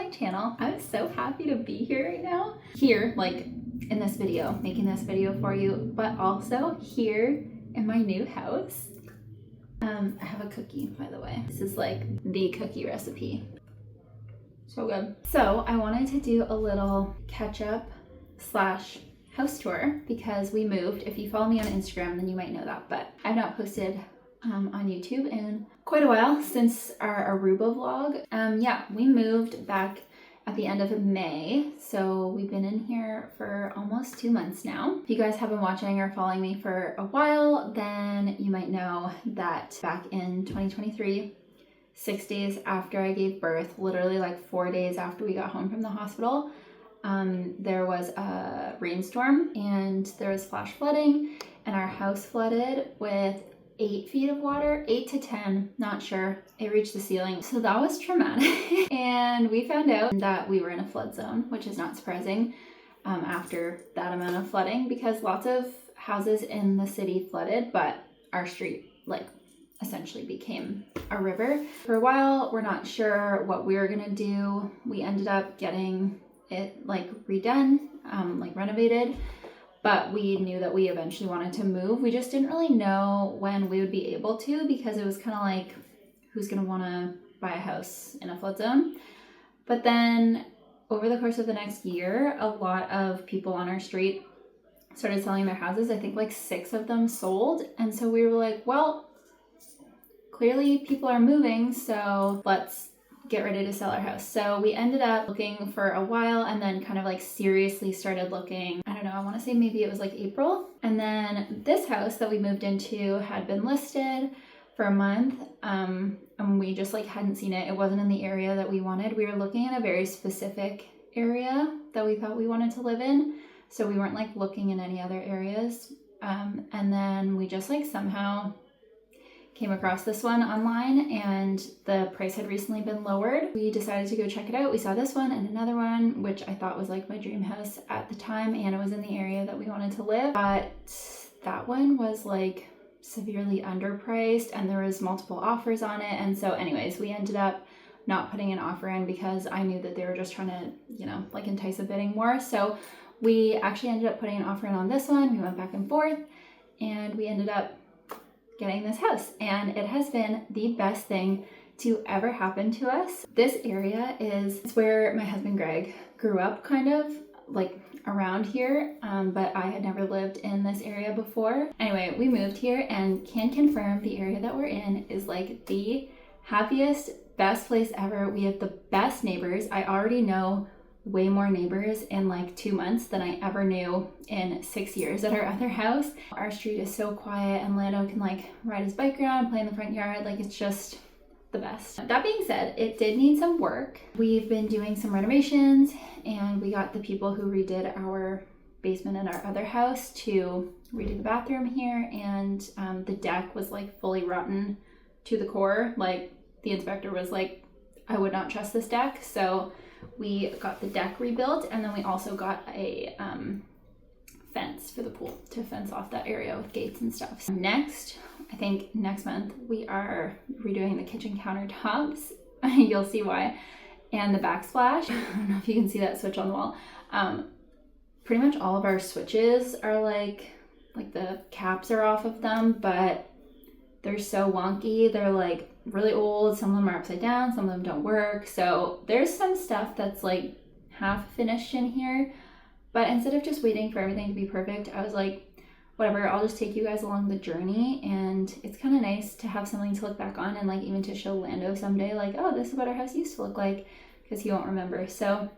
my channel. I'm so happy to be here right now. Here, like in this video, making this video for you, but also here in my new house. I have a cookie, by the way. This is like the cookie recipe. So good. So I wanted to do a little catch up slash house tour because we moved. If you follow me on Instagram, then you might know that, but I've not posted on YouTube in quite a while since our Aruba vlog. Yeah, we moved back at the end of May, so we've been in here for almost 2 months now. If you guys have been watching or following me for a while, then you might know that back in 2023, 6 days after I gave birth, literally like 4 days after we got home from the hospital, there was a rainstorm and there was flash flooding, and our house flooded with 8 feet of water, 8 to 10, not sure. It reached the ceiling. So that was traumatic. And we found out that we were in a flood zone, which is not surprising after that amount of flooding, because lots of houses in the city flooded, but our street like essentially became a river. For a while, we're not sure what we were gonna do. We ended up getting it like redone, like renovated. But we knew that we eventually wanted to move. We just didn't really know when we would be able to, because it was kind of like, who's gonna wanna buy a house in a flood zone? But then over the course of the next year, a lot of people on our street started selling their houses. I think like 6 of them sold. And so we were like, well, clearly people are moving, so let's get ready to sell our house. So we ended up looking for a while and then kind of like seriously started looking, I don't know, I want to say maybe it was like April. And then this house that we moved into had been listed for a month, and we just like hadn't seen it. It wasn't in the area that we wanted. We were looking in a very specific area that we thought we wanted to live in. So we weren't like looking in any other areas. And then we just like somehow came across this one online, and the price had recently been lowered. We decided to go check it out. We saw this one and another one, which I thought was like my dream house at the time, and it was in the area that we wanted to live. But that one was like severely underpriced and there was multiple offers on it. And so anyways, we ended up not putting an offer in because I knew that they were just trying to, you know, like entice a bidding war. So we actually ended up putting an offer in on this one. We went back and forth and we ended up getting this house, and it has been the best thing to ever happen to us. This area is where my husband Greg grew up, kind of like around here, but I had never lived in this area before. Anyway, we moved here and can confirm the area that we're in is like the happiest, best place ever. We have the best neighbors. I already know way more neighbors in like 2 months than I ever knew in 6 years at our other house. Our street is so quiet and Lando can like ride his bike around, play in the front yard. Like it's just the best. That being said, it did need some work. We've been doing some renovations and we got the people who redid our basement in our other house to redo the bathroom here, and the deck was like fully rotten to the core. Like the inspector was like, I would not trust this deck. So we got the deck rebuilt, and then we also got a fence for the pool to fence off that area with gates and stuff. So next, I think next month, we are redoing the kitchen countertops. You'll see why. And the backsplash. I don't know if you can see that switch on the wall. Pretty much all of our switches are like the caps are off of them, but they're so wonky. They're like really old. Some of them are upside down. Some of them don't work. So there's some stuff that's like half finished in here. But instead of just waiting for everything to be perfect, I was like, whatever, I'll just take you guys along the journey. And it's kind of nice to have something to look back on and like even to show Lando someday, like, oh, this is what our house used to look like, because he won't remember. So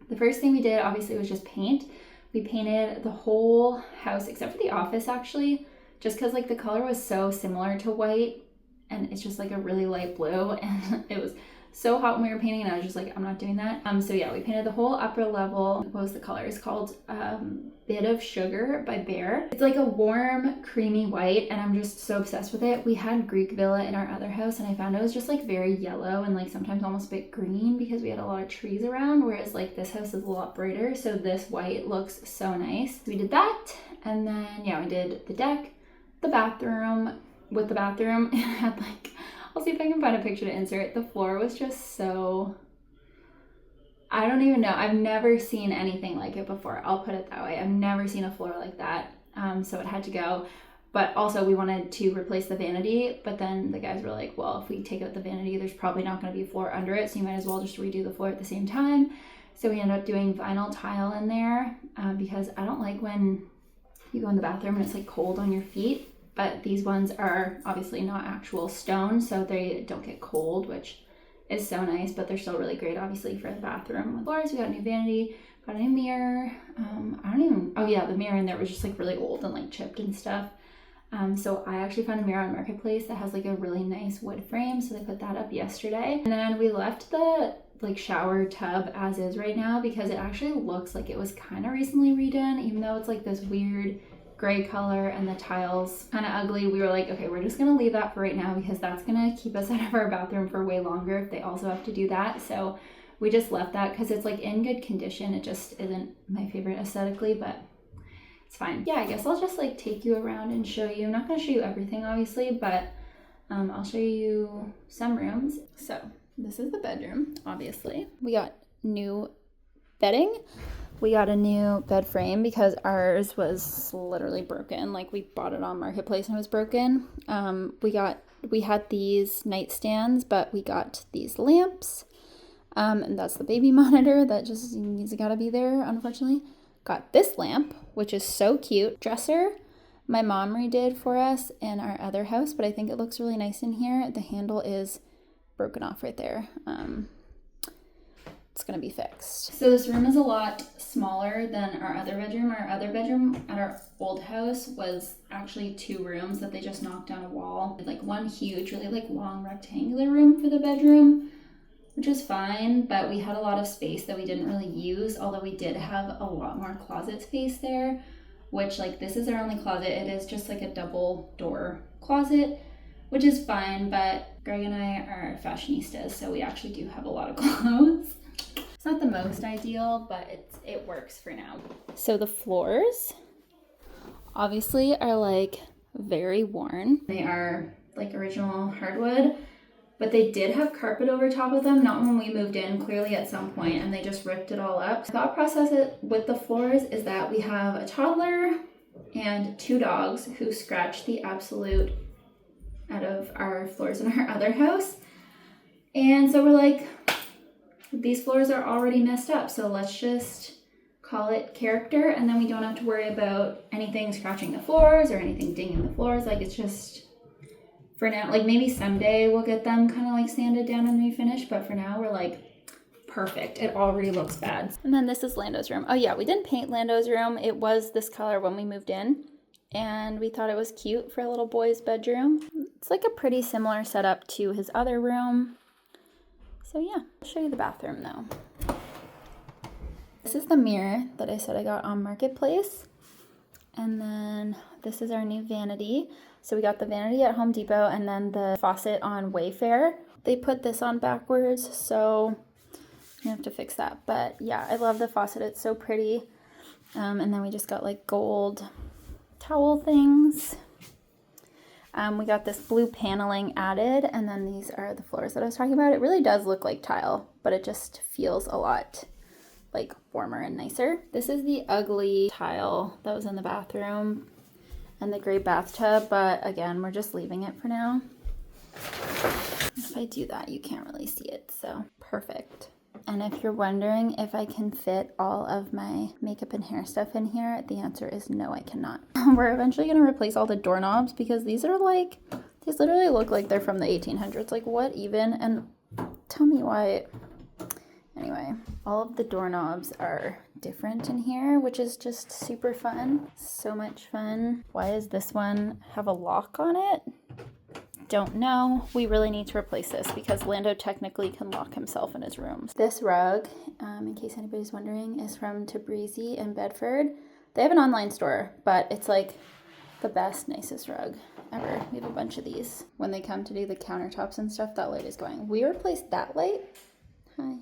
the first thing we did obviously was just paint. We painted the whole house except for the office actually, just because like the color was so similar to white and it's just like a really light blue, and it was so hot when we were painting and I was just like, I'm not doing that. So yeah, we painted the whole upper level. What was the color? It's called Bit of Sugar by Bear. It's like a warm creamy white and I'm just so obsessed with it. We had Greek Villa in our other house and I found it was just like very yellow and like sometimes almost a bit green because we had a lot of trees around, whereas like this house is a lot brighter, so this white looks so nice. We did that, and then yeah, we did the deck, the bathroom. With the bathroom, it had like, I'll see if I can find a picture to insert. The floor was just so I don't even know. I've never seen anything like it before. I'll put it that way. I've never seen a floor like that. So it had to go. But also we wanted to replace the vanity, but then the guys were like, well, if we take out the vanity, there's probably not going to be a floor under it, so you might as well just redo the floor at the same time. So we ended up doing vinyl tile in there because I don't like when you go in the bathroom and it's like cold on your feet, but these ones are obviously not actual stone, so they don't get cold, which is so nice, but they're still really great obviously for the bathroom. With floors, we got a new vanity, got a new mirror. Oh yeah, the mirror in there was just like really old and like chipped and stuff. So I actually found a mirror on Marketplace that has like a really nice wood frame, so they put that up yesterday. And then we left the like shower tub as is right now because it actually looks like it was kind of recently redone, even though it's like this weird gray color and the tiles kind of ugly. We were like, okay, we're just gonna leave that for right now because that's gonna keep us out of our bathroom for way longer if they also have to do that. So we just left that because it's like in good condition. It just isn't my favorite aesthetically, but it's fine. Yeah, I guess I'll just like take you around and show you. I'm not gonna show you everything obviously, but I'll show you some rooms. So this is the bedroom, obviously. We got new bedding. We got a new bed frame because ours was literally broken. Like we bought it on Marketplace and it was broken. We had these nightstands, but we got these lamps. And that's the baby monitor that just needs to gotta be there, unfortunately. Got this lamp, which is so cute. Dresser, my mom redid for us in our other house, but I think it looks really nice in here. The handle is broken off right there. It's gonna be fixed. So this room is a lot smaller than our other bedroom. Our other bedroom at our old house was actually 2 rooms that they just knocked down a wall. Like one huge, really like long rectangular room for the bedroom, which was fine, but we had a lot of space that we didn't really use, although we did have a lot more closet space there, which like this is our only closet. It is just like a double door closet, which is fine, but Greg and I are fashionistas, so we actually do have a lot of clothes. It's not the most ideal, but it works for now. So the floors obviously are like very worn. They are like original hardwood, but they did have carpet over top of them, not when we moved in, clearly at some point, and they just ripped it all up. The thought process with the floors is that we have a toddler and 2 dogs who scratch the absolute out of our floors in our other house. And so we're like, these floors are already messed up, so let's just call it character, and then we don't have to worry about anything scratching the floors or anything dinging the floors. Like it's just, for now, like maybe someday we'll get them kind of like sanded down and refinished, but for now we're like, perfect. It already looks bad. And then this is Lando's room. Oh yeah, we didn't paint Lando's room. It was this color when we moved in, and we thought it was cute for a little boy's bedroom. It's like a pretty similar setup to his other room. So yeah, I'll show you the bathroom though. This is the mirror that I said I got on Marketplace. And then this is our new vanity. So we got the vanity at Home Depot and then the faucet on Wayfair. They put this on backwards, so I have to fix that. But yeah, I love the faucet. It's so pretty. And then we just got like gold towel things. We got this blue paneling added, and then these are the floors that I was talking about. It really does look like tile, but it just feels a lot like warmer and nicer. This is the ugly tile that was in the bathroom and the gray bathtub, but again, we're just leaving it for now. If I do that, you can't really see it, so perfect. And if you're wondering if I can fit all of my makeup and hair stuff in here, the answer is no, I cannot. We're eventually going to replace all the doorknobs because these are like, these literally look like they're from the 1800s. Like what even? And tell me why. Anyway, all of the doorknobs are different in here, which is just super fun. So much fun. Why does this one have a lock on it? Don't know. We really need to replace this because Lando technically can lock himself in his room. This rug, in case anybody's wondering, is from Tabrizi in Bedford. They have an online store, but it's like the best, nicest rug ever. We have a bunch of these. When they come to do the countertops and stuff, that light is going. We replaced that light. Hi.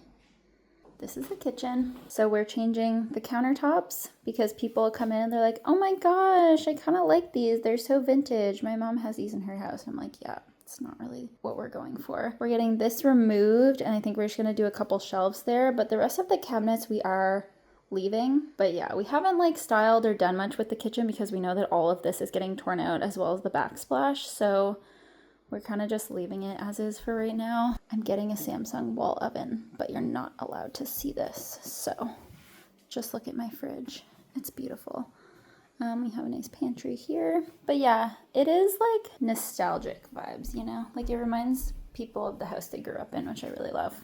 This is the kitchen. So we're changing the countertops because people come in and they're like, oh my gosh, I kind of like these. They're so vintage. My mom has these in her house. I'm like, yeah, it's not really what we're going for. We're getting this removed, and I think we're just gonna do a couple shelves there, but the rest of the cabinets we are leaving. But yeah, we haven't like styled or done much with the kitchen because we know that all of this is getting torn out as well as the backsplash. So we're kind of just leaving it as is for right now. I'm getting a Samsung wall oven, but you're not allowed to see this. So just look at my fridge. It's beautiful. We have a nice pantry here. But yeah, it is like nostalgic vibes, you know? Like it reminds people of the house they grew up in, which I really love.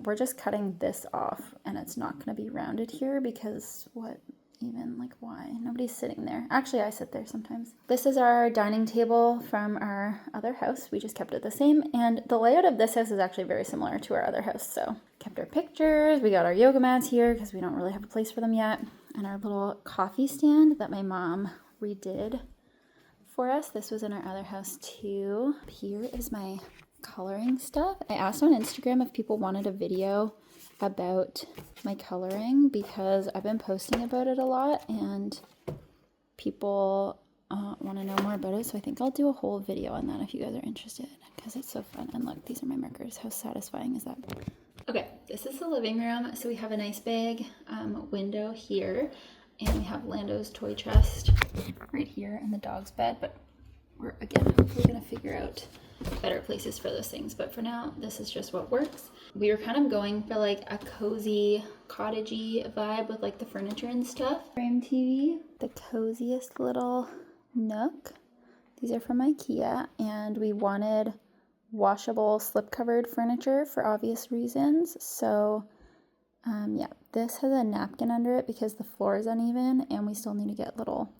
We're just cutting this off, and it's not going to be rounded here because why? Nobody's sitting there. Actually, I sit there sometimes. This is our dining table from our other house. We just kept it the same, and the layout of this house is actually very similar to our other house. So kept our pictures. We got our yoga mats here because we don't really have a place for them yet, and our little coffee stand that my mom redid for us. This was in our other house too. Here is my coloring stuff. I asked on Instagram if people wanted a video about my coloring because I've been posting about it a lot and people want to know more about it, so I think I'll do a whole video on that if you guys are interested because it's so fun. And look, these are my markers. How satisfying is that? Okay, this is the living room. So we have a nice big window here, and we have Lando's toy chest right here and the dog's bed, but we're again hopefully gonna figure out better places for those things, but for now this is just what works. We were kind of going for like a cozy cottagey vibe with like the furniture and stuff. Frame TV, the coziest little nook. These are from IKEA, and we wanted washable slip covered furniture for obvious reasons. So yeah, this has a napkin under it because the floor is uneven and we still need to get little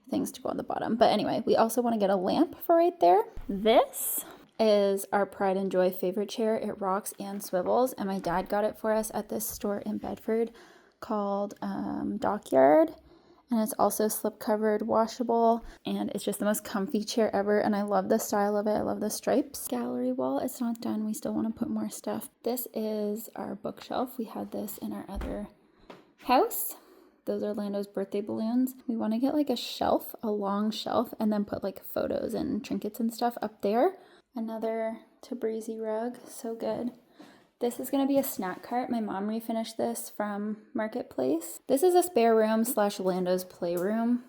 things to go on the bottom. But anyway, we also want to get a lamp for right there. This is our pride and joy favorite chair. It rocks and swivels, and my dad got it for us at this store in Bedford called Dockyard, and it's also slip covered, washable, and it's just the most comfy chair ever, and I love the style of it. I love the stripes. Gallery wall, it's not done. We still want to put more stuff. This is our bookshelf. We had this in our other house. Those are Lando's birthday balloons. We want to get like a shelf, a long shelf, and then put like photos and trinkets and stuff up there. Another Tabrizi rug, so good. This is going to be a snack cart. My mom refinished this from Marketplace. This is a spare room / Lando's playroom.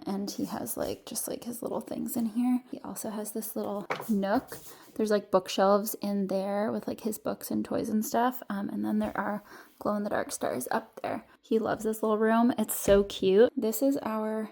And he has like just like his little things in here. He also has this little nook. There's like bookshelves in there with like his books and toys and stuff. And then there are glow in the dark stars up there. He loves this little room. It's so cute. This is our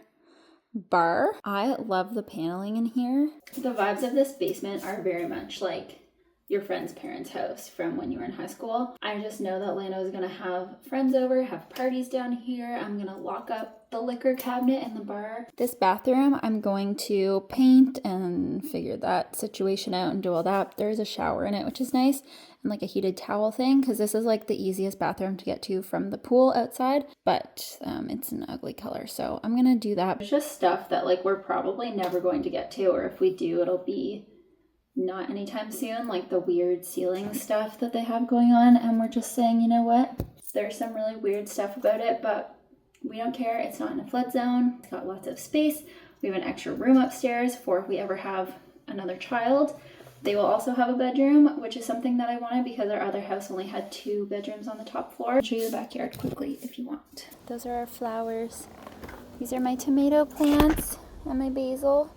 bar. I love the paneling in here. The vibes of this basement are very much like your friend's parents' house from when you were in high school. I just know that Lando is gonna have friends over, have parties down here. I'm gonna lock up the liquor cabinet in the bar. This bathroom, I'm going to paint and figure that situation out and do all that. There's a shower in it, which is nice, and like a heated towel thing, because this is like the easiest bathroom to get to from the pool outside, but it's an ugly color, so I'm gonna do that. It's just stuff that like we're probably never going to get to, or if we do, it'll be not anytime soon, like the weird ceiling stuff that they have going on, and we're just saying, you know what, there's some really weird stuff about it, but we don't care. It's not in a flood zone. It's got lots of space. We have an extra room upstairs for if we ever have another child. They will also have a bedroom, which is something that I wanted because our other house only had 2 bedrooms on the top floor. I'll show you the backyard quickly if you want. Those are our flowers. These are my tomato plants and my basil.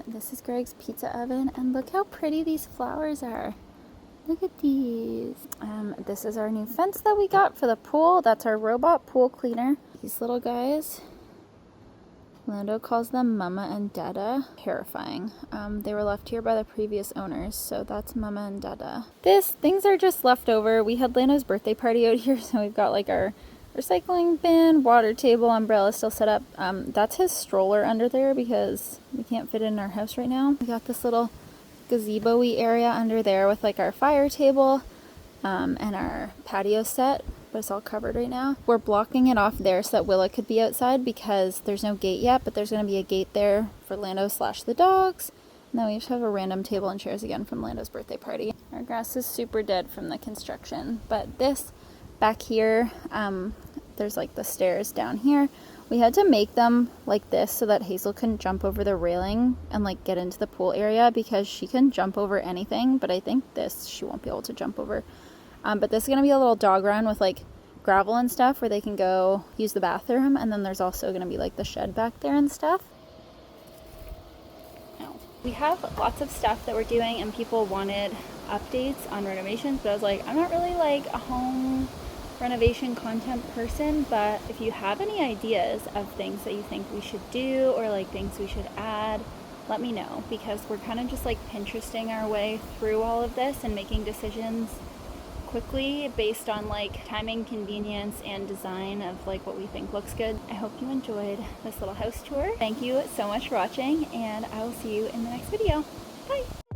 This is Greg's pizza oven, and look how pretty these flowers are. Look at these. This is our new fence that we got for the pool. That's our robot pool cleaner. These little guys, Lando calls them Mama and Dada. Terrifying. They were left here by the previous owners, so that's Mama and Dada. Things are just left over. We had Lando's birthday party out here, so we've got like our recycling bin, water table, umbrella still set up. That's his stroller under there because we can't fit it in our house right now. We got this little gazebo-y area under there with like our fire table and our patio set, but it's all covered right now. We're blocking it off there so that Willa could be outside because there's no gate yet, but there's going to be a gate there for Lando / the dogs. And then we just have a random table and chairs again from Lando's birthday party. Our grass is super dead from the construction, but this Back here, there's like the stairs down here. We had to make them like this so that Hazel couldn't jump over the railing and like get into the pool area, because she can jump over anything, but I think this she won't be able to jump over. But this is gonna be a little dog run with like gravel and stuff where they can go use the bathroom, and then there's also gonna be like the shed back there and stuff. We have lots of stuff that we're doing, and people wanted updates on renovations, but I was like, I'm not really like a home renovation content person, but if you have any ideas of things that you think we should do or like things we should add, let me know, because we're kind of just like Pinteresting our way through all of this and making decisions quickly based on like timing, convenience, and design of like what we think looks good. I hope you enjoyed this little house tour. Thank you so much for watching, and I will see you in the next video. Bye!